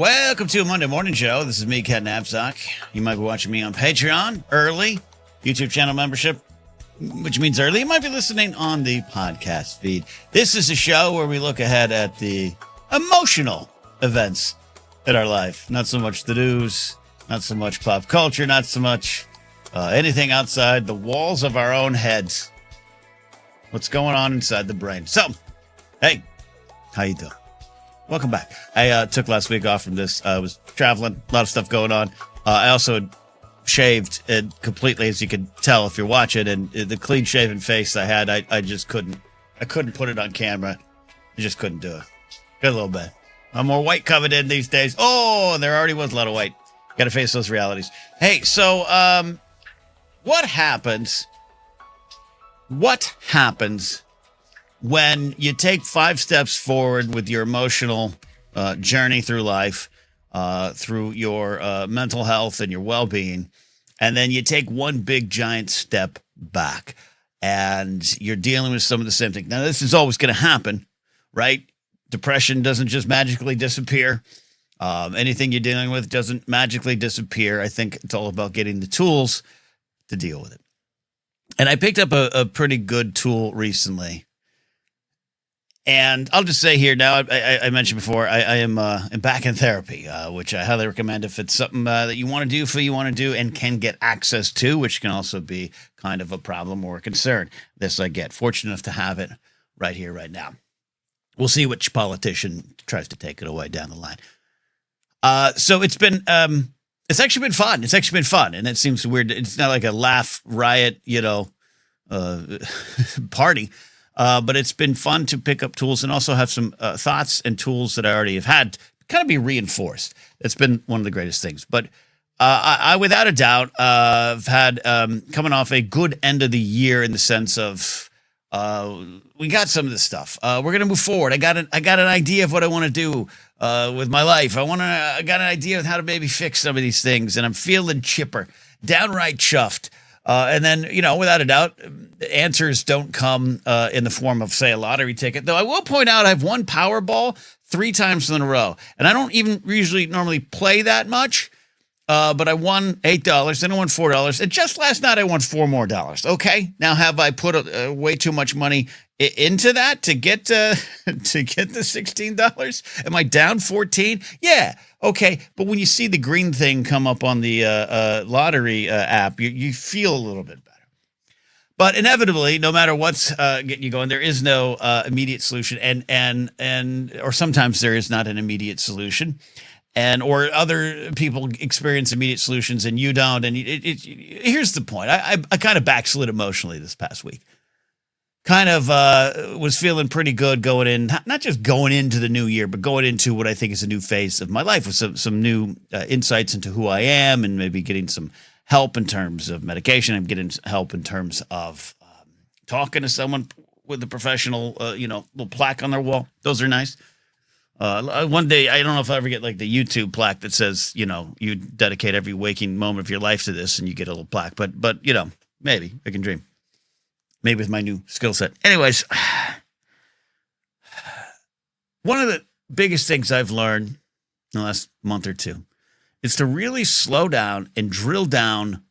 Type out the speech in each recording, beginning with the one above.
Welcome to a Monday morning show. This is me, Ken Napzok. You might be watching me on Patreon early, YouTube channel membership, which means early. You might be listening on the podcast feed. This is a show where we look ahead at the emotional events in our life. Not so much the news, not so much pop culture, not so much anything outside the walls of our own heads. What's going on inside the brain. So, hey, how you doing? Welcome back. I took last week off from this. I was traveling, a lot of stuff going on. I also shaved it completely, as you can tell if you're watching, and the clean shaven face I had, I just couldn't. I couldn't put it on camera. I just couldn't do it. Got a little bit. I'm more white covered in these days. Oh, there already was a lot of white. Got to face those realities. Hey, so what happens? What happens when you take 5 steps forward with your emotional journey through life, through your mental health and your well-being, and then you take one big giant step back and you're dealing with some of the same things? Now, this is always going to happen, right? Depression doesn't just magically disappear. Anything you're dealing with doesn't magically disappear. I think it's all about getting the tools to deal with it. And I picked up a pretty good tool recently. And I'll just say here now, I mentioned before, I am back in therapy, which I highly recommend if it's something that you want to do, feel you want to do, and can get access to, which can also be kind of a problem or a concern. This I get. Fortunate enough to have it right here, right now. We'll see which politician tries to take it away down the line. So it's been, it's actually been fun. It's actually been fun. And it seems weird. It's not like a laugh riot, party. But it's been fun to pick up tools and also have some thoughts and tools that I already have had kind of be reinforced. It's been one of the greatest things. But I without a doubt, have had coming off a good end of the year in the sense of we got some of this stuff. We're going to move forward. I got an idea of what I want to do with my life. I got an idea of how to maybe fix some of these things, and I'm feeling chipper, downright chuffed. And then, without a doubt, answers don't come in the form of, say, a lottery ticket. Though I will point out I've won Powerball 3 times in a row. And I don't even usually normally play that much. But I won $8, then I won $4. And just last night I won $4 more. Okay. Now, have I put way too much money into that to get the $16? Am I down 14? Yeah. Okay. But when you see the green thing come up on the lottery app, you feel a little bit better. But inevitably, no matter what's getting you going, there is no immediate solution, or sometimes there is not an immediate solution, or other people experience immediate solutions and you don't. And here's the point: I kind of backslid emotionally this past week. Kind of was feeling pretty good going in, not just going into the new year, but going into what I think is a new phase of my life with some new insights into who I am, and maybe getting some help in terms of medication. I'm getting help in terms of talking to someone with a professional, little plaque on their wall. Those are nice. One day, I don't know if I ever get like the YouTube plaque that says, you dedicate every waking moment of your life to this, and you get a little plaque. But maybe I can dream. Maybe with my new skill set. Anyways, one of the biggest things I've learned in the last month or two is to really slow down and drill down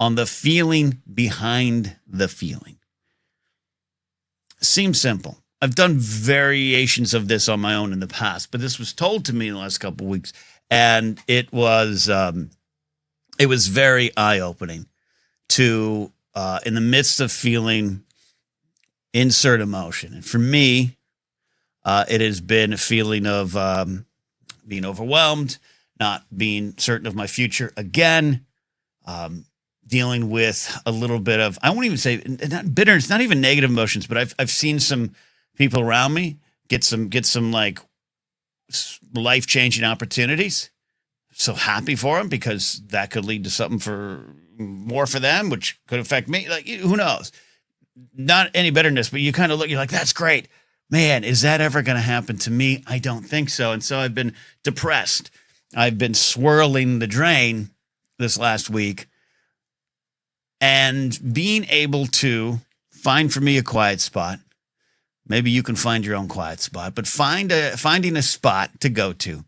on the feeling behind the feeling. Seems simple. I've done variations of this on my own in the past, but this was told to me in the last couple of weeks, and it was very eye-opening to, in the midst of feeling, insert emotion. And for me, it has been a feeling of being overwhelmed, not being certain of my future again, dealing with a little bit of, I won't even say, not bitterness, not even negative emotions, but I've seen some people around me get some like life-changing opportunities. So happy for them, because that could lead to something more for them, which could affect me. Like, who knows? Not any bitterness, but you kind of look, you're like, that's great. Man, is that ever going to happen to me? I don't think so. And so I've been depressed. I've been swirling the drain this last week, and being able to find for me a quiet spot. Maybe you can find your own quiet spot, but finding a spot to go to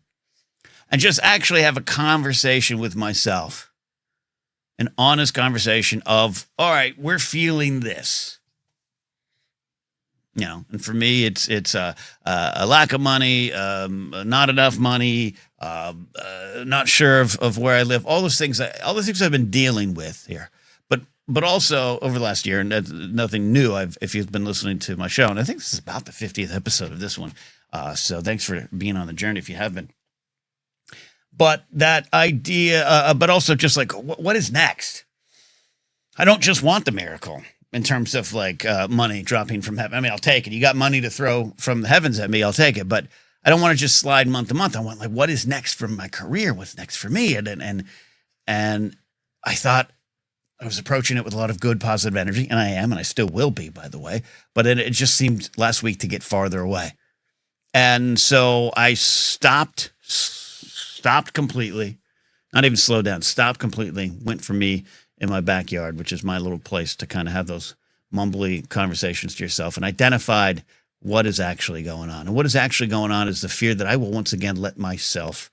and just actually have a conversation with myself, an honest conversation of, all right, we're feeling this. And for me, it's a lack of money, not enough money, not sure of where I live, all the things I've been dealing with here. But also over the last year, and that's nothing new. If you've been listening to my show, and I think this is about the 50th episode of this one. So thanks for being on the journey if you have been. But that idea, but also just like, what is next? I don't just want the miracle in terms of like money dropping from heaven. I mean, I'll take it. You got money to throw from the heavens at me, I'll take it. But I don't want to just slide month to month. I want like, what is next for my career? What's next for me? And I thought I was approaching it with a lot of good, positive energy, and I am, and I still will be, by the way. But it just seemed last week to get farther away. And so I stopped completely, not even slowed down, stopped completely, went for me in my backyard, which is my little place to kind of have those mumbly conversations to yourself, and identified what is actually going on. And what is actually going on is the fear that I will once again let myself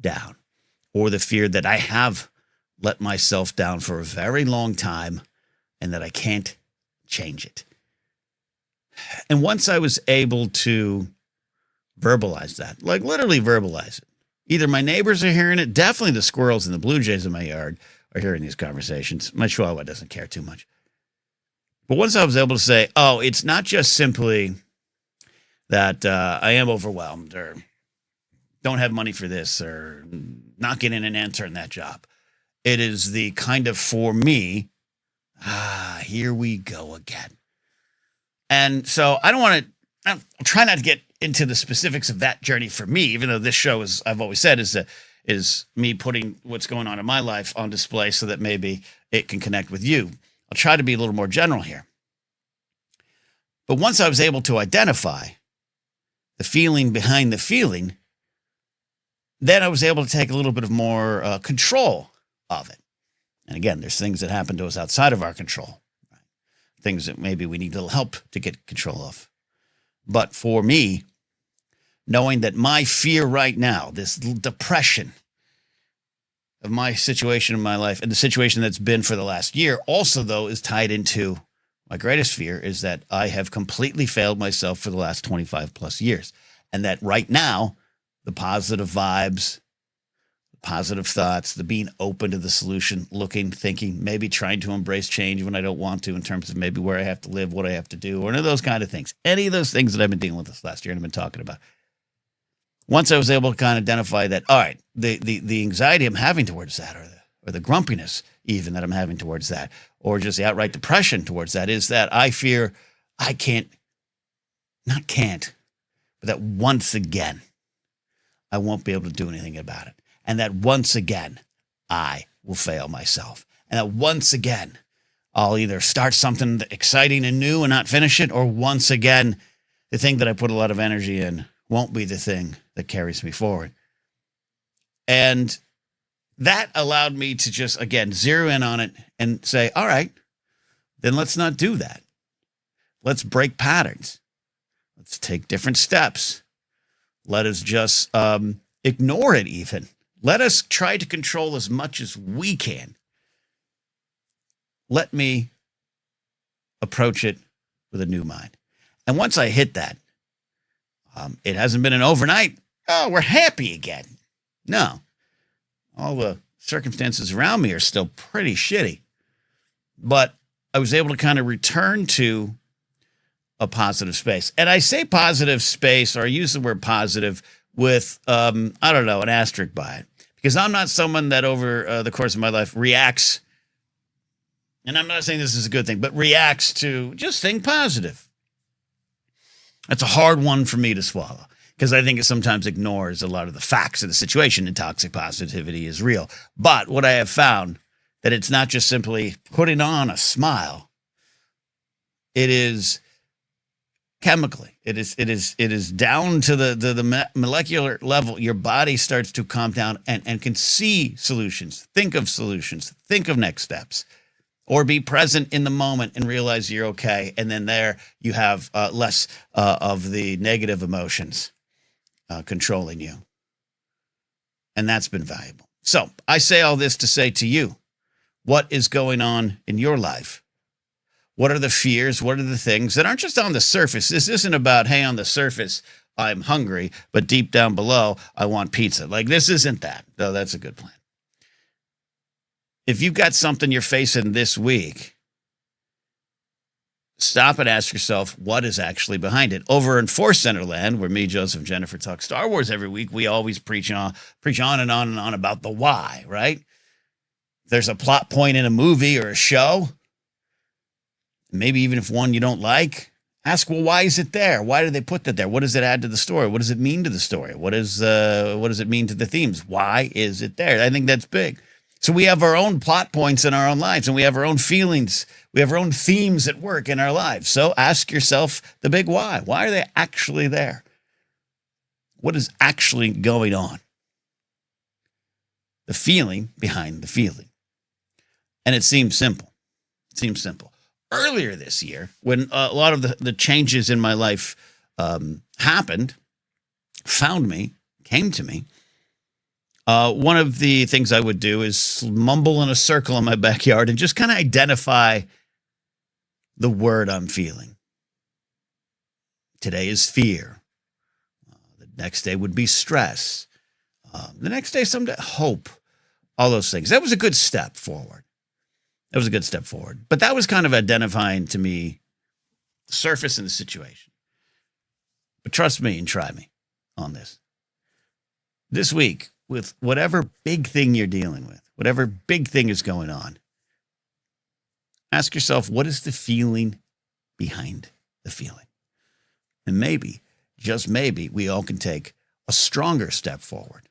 down, or the fear that I have let myself down for a very long time and that I can't change it. And once I was able to verbalize that, like literally verbalize it, either my neighbors are hearing it, definitely the squirrels and the blue jays in my yard are hearing these conversations. My chihuahua doesn't care too much. But once I was able to say, oh, it's not just simply that I am overwhelmed or don't have money for this or not getting an answer in that job. It is the kind of, for me, here we go again. And so I'll try not to get into the specifics of that journey for me, even though this show is, I've always said, is me putting what's going on in my life on display so that maybe it can connect with you. I'll try to be a little more general here. But once I was able to identify the feeling behind the feeling, then I was able to take a little bit of more control of it. And again, there's things that happen to us outside of our control, right? Things that maybe we need a little help to get control of. But for me, knowing that my fear right now, this depression of my situation in my life and the situation that's been for the last year also, though, is tied into my greatest fear is that I have completely failed myself for the last 25 plus years. And that right now, the positive vibes, positive thoughts, the being open to the solution, looking, thinking, maybe trying to embrace change when I don't want to in terms of maybe where I have to live, what I have to do, or any of those kind of things. Any of those things that I've been dealing with this last year and I've been talking about. Once I was able to kind of identify that, all right, the anxiety I'm having towards that or the grumpiness even that I'm having towards that, or just the outright depression towards that is that I fear I but that once again, I won't be able to do anything about it. And that once again, I will fail myself. And that once again, I'll either start something exciting and new and not finish it, or once again, the thing that I put a lot of energy in won't be the thing that carries me forward. And that allowed me to just, again, zero in on it and say, all right, then let's not do that. Let's break patterns. Let's take different steps. Let us just ignore it even. Let us try to control as much as we can. Let me approach it with a new mind. And once I hit that, it hasn't been an overnight, oh, we're happy again. No. All the circumstances around me are still pretty shitty. But I was able to kind of return to a positive space. And I say positive space, or I use the word positive with, an asterisk by it. Because I'm not someone that over the course of my life reacts, and I'm not saying this is a good thing, but reacts to just think positive. That's a hard one for me to swallow because I think it sometimes ignores a lot of the facts of the situation, and toxic positivity is real. But what I have found, that it's not just simply putting on a smile. It is chemically. It is down to the molecular level. Your body starts to calm down and can see solutions, think of next steps, or be present in the moment and realize you're okay. And then there you have less of the negative emotions controlling you. And that's been valuable. So I say all this to say to you, what is going on in your life? What are the fears? What are the things that aren't just on the surface? This isn't about, hey, on the surface, I'm hungry, but deep down below, I want pizza. Like, this isn't that, though that's a good plan. If you've got something you're facing this week, stop and ask yourself, what is actually behind it? Over in Force Center Land, where me, Joseph, and Jennifer talk Star Wars every week, we always preach on and on and on about the why, right? There's a plot point in a movie or a show, maybe even if one you don't like, ask, well, why is it there? Why did they put that there? What does it add to the story? What does it mean to the story? What does it mean to the themes? Why is it there? I think that's big. So we have our own plot points in our own lives, and we have our own feelings. We have our own themes at work in our lives. So ask yourself the big why. Why are they actually there? What is actually going on? The feeling behind the feeling. And it seems simple. It seems simple. Earlier this year, when a lot of the changes in my life happened, came to me, one of the things I would do is mumble in a circle in my backyard and just kind of identify the word I'm feeling. Today is fear. The next day would be stress. The next day, someday, hope. All those things. That was a good step forward. But that was kind of identifying to me the surface in the situation. But trust me and try me on this. This week, with whatever big thing you're dealing with, whatever big thing is going on, ask yourself, what is the feeling behind the feeling? And maybe, just maybe, we all can take a stronger step forward.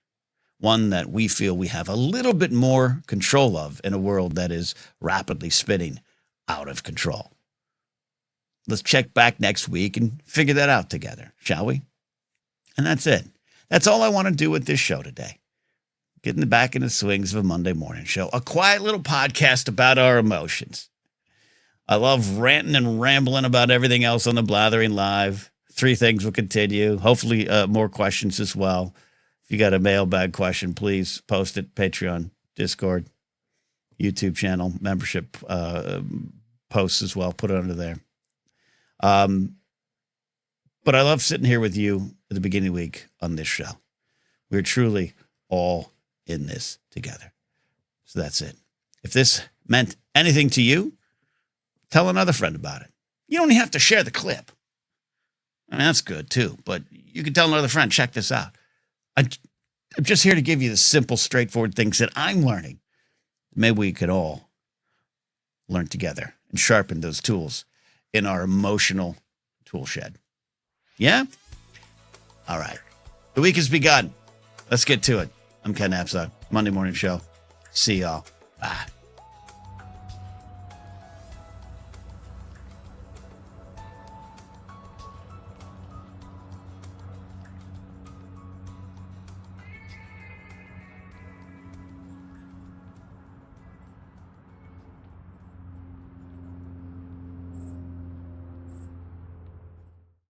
One that we feel we have a little bit more control of in a world that is rapidly spinning out of control. Let's check back next week and figure that out together, shall we? And that's it. That's all I want to do with this show today. Getting back in the swings of a Monday morning show, a quiet little podcast about our emotions. I love ranting and rambling about everything else on the Blathering Live. 3 things will continue. Hopefully more questions as well. If you got a mailbag question, please post it. Patreon, Discord, YouTube channel, membership posts as well. Put it under there. But I love sitting here with you at the beginning of the week on this show. We're truly all in this together. So that's it. If this meant anything to you, tell another friend about it. You don't even have to share the clip. I mean, that's good too, but you can tell another friend, check this out. I'm just here to give you the simple, straightforward things that I'm learning. Maybe we could all learn together and sharpen those tools in our emotional tool shed. Yeah? All right. The week has begun. Let's get to it. I'm Ken Napzok, Monday Morning Show. See y'all. Bye.